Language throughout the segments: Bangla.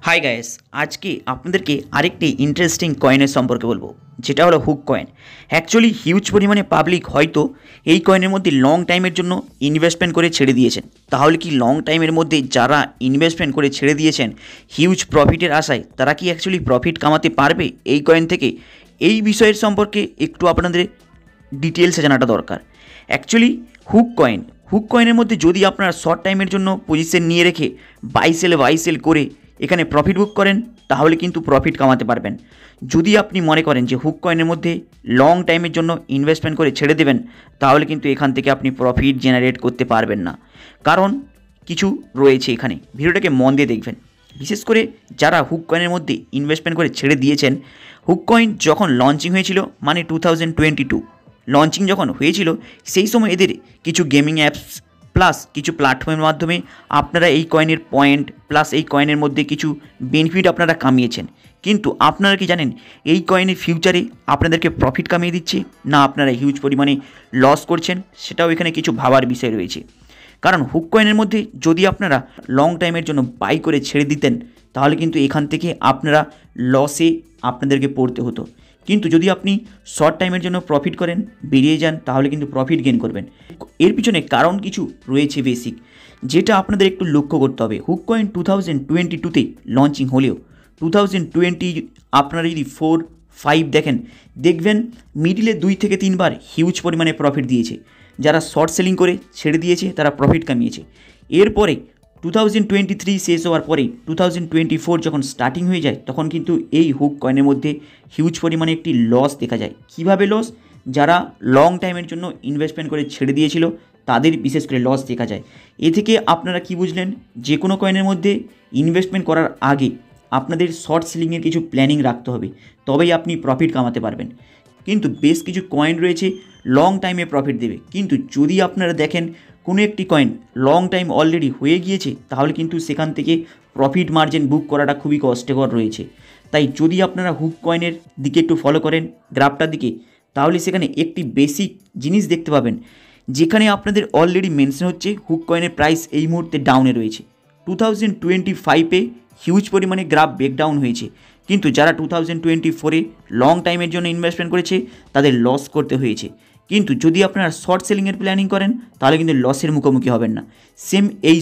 হাই গাইস, আজকে আপনাদেরকে আরেকটি ইন্টারেস্টিং কয়েনের সম্পর্কে বলবো, যেটা হলো হুক কয়েন। অ্যাকচুয়ালি হিউজ পরিমাণে পাবলিক হয়তো এই কয়েনের মধ্যে লং টাইমের জন্য ইনভেস্টমেন্ট করে ছেড়ে দিয়েছেন। তাহলে কি লং টাইমের মধ্যে যারা ইনভেস্টমেন্ট করে ছেড়ে দিয়েছেন হিউজ প্রফিটের আশায়, তারা কি অ্যাকচুয়ালি প্রফিট কামাতে পারবে এই কয়েন থেকে? এই বিষয়ের সম্পর্কে একটু আপনাদের ডিটেলসে জানাটা দরকার। অ্যাকচুয়ালি হুক কয়েনের মধ্যে যদি আপনারা শর্ট টাইমের জন্য পজিশন নিয়ে রেখে বাই সেল করে এখানে প্রফিট বুক করেন, তাহলে কিন্তু প্রফিট কামাতে পারবেন। যদি আপনি মনে করেন যে হুক কয়েনের মধ্যে লং টাইমের জন্য ইনভেস্টমেন্ট করে ছেড়ে দেবেন, তাহলে কিন্তু এখান থেকে আপনি প্রফিট জেনারেট করতে পারবেন না। কারণ কিছু রয়েছে এখানে, ভিডিওটাকে মন দিয়ে দেখবেন। বিশেষ করে যারা হুক কয়েনের মধ্যে ইনভেস্টমেন্ট করে ছেড়ে দিয়েছেন, হুক কয়েন যখন লঞ্চিং হয়েছিল, মানে 2022 লঞ্চিং যখন হয়েছিল, সেই সময় এদের কিছু গেমিং অ্যাপস প্লাস কিছু প্ল্যাটফর্মের মাধ্যমে আপনারা এই কয়েনের পয়েন্ট প্লাস এই কয়েনের মধ্যে কিছু বেনিফিট আপনারা কামিয়েছেন। কিন্তু আপনারা কি জানেন এই কয়েনের ফিউচারে আপনাদেরকে প্রফিট কামিয়ে দিচ্ছে না আপনারা হিউজ পরিমাণে লস করছেন? সেটাও এখানে কিছু ভাবার বিষয় রয়েছে। কারণ হুক কয়েনের মধ্যে যদি আপনারা লং টাইমের জন্য বাই করে ছেড়ে দিতেন, তাহলে কিন্তু এখান থেকে আপনারা লসে আপনাদেরকে পড়তে হতো। কিন্তু যদি আপনি শর্ট টাইমের জন্য প্রফিট করেন, বেরিয়ে যান, তাহলে কিন্তু প্রফিট গেইন করবেন। এর পিছনে কারণ কিছু রয়েছে বেসিক, যেটা আপনাদের একটু লক্ষ্য করতে হবে। হুক কয়েন 2022-তে লঞ্চিং হলেও 2020 আপনারা যদি 4-5 দেখবেন মিডিলে 2 থেকে 3 বার হিউজ পরিমাণে প্রফিট দিয়েছে। যারা শর্ট সেলিং করে ছেড়ে দিয়েছে তারা প্রফিট কামিয়েছে। এরপরে 2023 শেষ হওয়ার পরে 2024 যখন স্টার্টিং হয়ে যায়, তখন কিন্তু এই হুক কয়েনের মধ্যে হিউজ পরিমাণে একটি লস দেখা যায়। কিভাবে লস? যারা লং টাইমের জন্য ইনভেস্টমেন্ট করে ছেড়ে দিয়েছিল তাদের বিশেষ করে লস দেখা যায়। এ থেকে আপনারা কি বুঝলেন? যে কোনো কয়েনের মধ্যে ইনভেস্টমেন্ট করার আগে আপনাদের শর্ট সেলিংয়ের কিছু প্ল্যানিং রাখতে হবে, তবেই আপনি প্রফিট কামাতে পারবেন। কিন্তু বেশ কিছু কয়েন রয়েছে লং টাইমে প্রফিট দেবে, কিন্তু যদি আপনারা দেখেন কোনো একটি কয়েন লং টাইম অলরেডি হয়ে গিয়েছে, তাহলে কিন্তু সেখান থেকে প্রফিট মার্জিন বুক করাটা খুবই কষ্টকর রয়েছে। তাই যদি আপনারা হুক কয়েনের দিকে একটু ফলো করেন, গ্রাফটার দিকে, তাহলে সেখানে একটি বেসিক জিনিস দেখতে পাবেন, যেখানে আপনাদের অলরেডি মেনশন হচ্ছে হুক কয়েনের প্রাইস এই মুহূর্তে ডাউনে রয়েছে। 2025-এ হিউজ পরিমাণে গ্রাফ ব্রেকডাউন হয়েছে, কিন্তু যারা 2024-এ লং টাইমের জন্য ইনভেস্টমেন্ট করেছে তাদের লস করতে হয়েছে। কিন্তু যদি আপনারা শর্ট সেলিংয়ের প্ল্যানিং করেন, তাহলে কিন্তু লসের মুখোমুখি হবেন না। সেম এই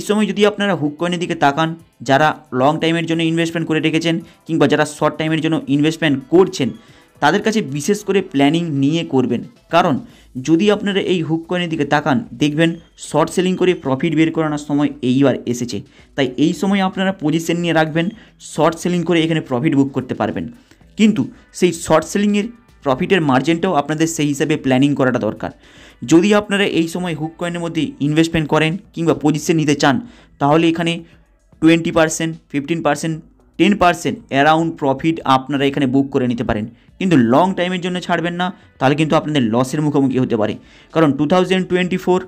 সময় যদি আপনারা হুক কয়েনের দিকে তাকান, যারা লং টাইমের জন্য ইনভেস্টমেন্ট করে রেখেছেন কিংবা যারা শর্ট টাইমের জন্য ইনভেস্টমেন্ট করছেন, তাদের কাছে বিশেষ করে প্ল্যানিং নিয়ে করবেন। কারণ যদি আপনারা এই হুক কয়েনের দিকে তাকান, দেখবেন শর্ট সেলিং করে প্রফিট বের করানোর সময় এইবার এসেছে। তাই এই সময় আপনারা পজিশন নিয়ে রাখবেন, শর্ট সেলিং করে এখানে প্রফিট বুক করতে পারবেন। কিন্তু সেই শর্ট সেলিংয়ের প্রফিটের মার্জিনটাও আপনাদের সেই হিসাবে প্ল্যানিং করাটা দরকার। যদি আপনারা এই সময় হুক কয়েনের মধ্যে ইনভেস্টমেন্ট করেন কিংবা পজিশন নিতে চান, তাহলে এখানে 20%, 15%, 10% অ্যারাউন্ড প্রফিট আপনারা এখানে বুক করে নিতে পারেন। কিন্তু লং টাইমের জন্য ছাড়বেন না, তাহলে কিন্তু আপনাদের লসের মুখোমুখি হতে পারে। কারণ 2024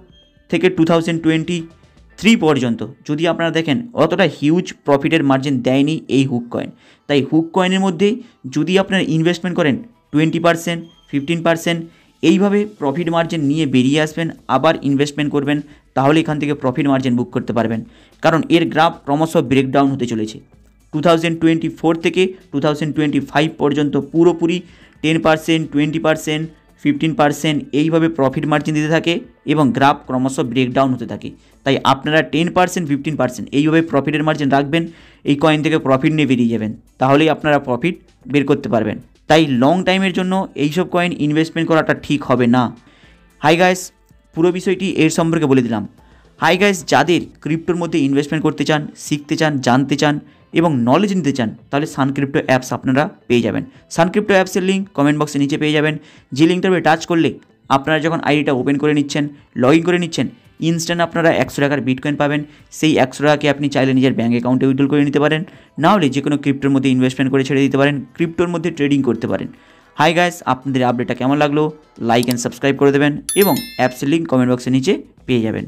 থেকে 2023 পর্যন্ত যদি আপনারা দেখেন, অতটা হিউজ প্রফিটের মার্জিন দেয়নি এই হুক কয়েন। তাই হুক কয়েনের মধ্যে যদি আপনারা ইনভেস্টমেন্ট করেন 20%, 15% এইভাবে প্রফিট মার্জিন নিয়ে বেরিয়ে আসবেন, আবার ইনভেস্টমেন্ট করবেন, তাহলে এখান থেকে প্রফিট মার্জিন বুক করতে পারবেন। কারণ এর গ্রাফ ক্রমশ ব্রেকডাউন হতে চলেছে। 2024 থেকে 2025 পর্যন্ত পুরোপুরি 10%, 20%, 15% এইভাবে প্রফিট মার্জিন দিতে থাকে এবং গ্রাফ ক্রমশ ব্রেকডাউন হতে থাকে। তাই আপনারা 10%, 15% এইভাবে প্রফিটের মার্জিন রাখবেন, এই কয়েন থেকে প্রফিট নিয়ে বেরিয়ে যাবেন, তাহলেই আপনারা প্রফিট বের করতে পারবেন। তাই লং টাইমের জন্য এইসব কয়েন ইনভেস্টমেন্ট করাটা ঠিক হবে না। হাই গাইস, পুরো বিষয়টি এর সম্পর্কে বলে দিলাম। হাই গাইস, যাদের ক্রিপ্টোর মধ্যে ইনভেস্টমেন্ট করতে চান, শিখতে চান, জানতে চান এবং নলেজ নিতে চান, তাহলে সান ক্রিপ্টো অ্যাপস আপনারা পেয়ে যাবেন। সান ক্রিপ্টো অ্যাপসের লিঙ্ক কমেন্ট বক্সে নিচে পেয়ে যাবেন। যে লিঙ্কটার উপরে টাচ করলে আপনারা যখন আইডিটা ওপেন করে নিচ্ছেন, লগ ইন করে নিচ্ছেন, ইনস্ট্যান্ট আপনারা 100 টাকার বিটকয়েন পাবেন। সেই 100 টাকাকে আপনি চাইলে নিজের ব্যাঙ্ক অ্যাকাউন্টে উইথড্র করে নিতে পারেন, না হলে যে কোনো ক্রিপ্টোর মধ্যে ইনভেস্টমেন্ট করে ছেড়ে দিতে পারেন, ক্রিপ্টোর মধ্যে ট্রেডিং করতে পারেন। হাই গাইস, আপনাদের আপডেটটা কেমন লাগলো? লাইক অ্যান্ড সাবস্ক্রাইব করে দেবেন এবং অ্যাপসের লিঙ্ক কমেন্ট বক্সের নিচে পেয়ে যাবেন।